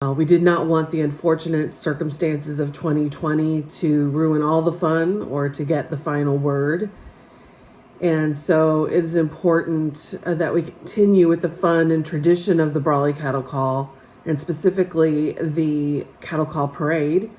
We did not want the unfortunate circumstances of 2020 to ruin all the fun or to get the final word. And so it is important that we continue with the fun and tradition of the Brawley Cattle Call, and specifically the Cattle Call Parade,